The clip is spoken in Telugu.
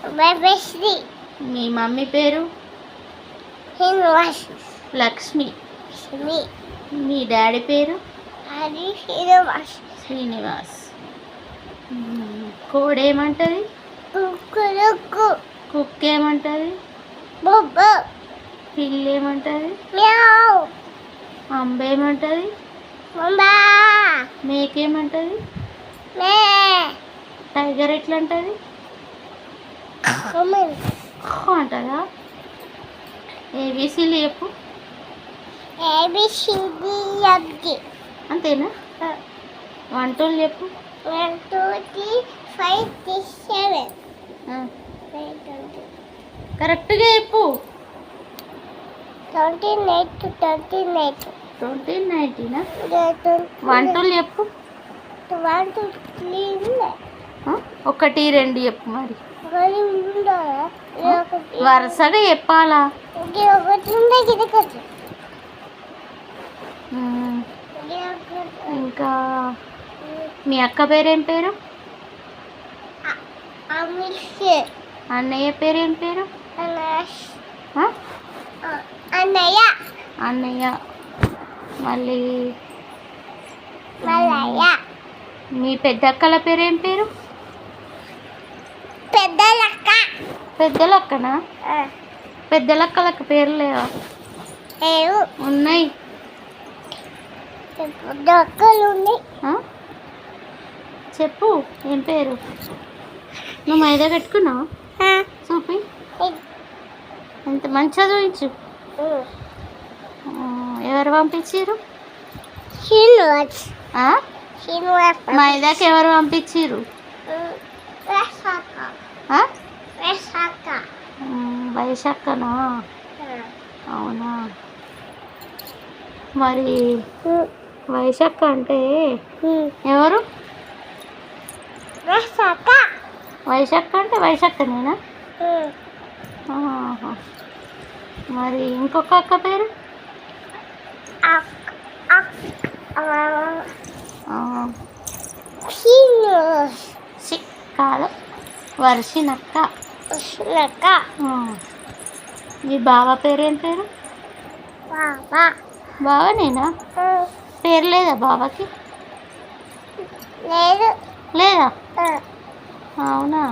బేబేశ్రీ. మీ మమ్మీ పేరు? శ్రీనివాస్. లక్ష్మి. లక్ష్మి. మీ డాడీ పేరు? అది శ్రీనివాస్. శ్రీనివాస్. కోడి ఏమంటుంది? కుక్కురుక్కు. కుక్క ఏమంటుంది? బొబ్బు. పిల్లి ఏమంటుంది? మ్యావ్. అంబ ఏమంటుంది? మంబా. మేక ఏమంటుంది? మే. టైగర్ ఎట్లా అంటుంది? కమన్. అంటుందా? ఏబీసీలు చెప్పు. ఏబిసిడిఎఫ్జి. అంతేనా? 1 2 చెప్పు. 1 2 3 5 6 7. కరెక్ట్గా చెప్పు. 29 29. 19 1 2 చెప్పు. 1 2 3. 1 2 చెప్పు మరి. గని ఉందా? వరుసగా చెప్పాలా? ఇది ఒకటి ఉంది, ఇది ఒకటి. ఇంకా మీ అక్క పేరేం పేరు? అన్నయ్య పేరేం పేరు? అన్నయ్య. అన్నయ్య. మళ్ళీ మల్లయ్య. మీ పెద్దక్కల పేరేం పేరు? పెద్దలక్క. పెద్దలక్కనా? పెద్దలక్కలకు పేరు లేవా? లేవు. ఉన్నాయి. పెద్దక్కలు ఉన్నాయి. చెప్పు ఏం పేరు? నువ్వు మైదా పెట్టుకున్నావు? చూపి. ఎంత మంచిగా చూపించు. ఎవరు పంపించారు? శ్రీనివాస్. మైదాకి ఎవరు పంపించారు? వైశాఖనా? అవునా? మరి వైశాఖ అంటే ఎవరు? వైశాఖ అంటే వైశాఖనేనా? మరి ఇంకొక అక్క పేరు? కాదు, వర్షినక్క. మీ బావ పేరేం పేరు? బావనేనా? పేరు లేదా బావకి? లేదు. లేదా? అవునా?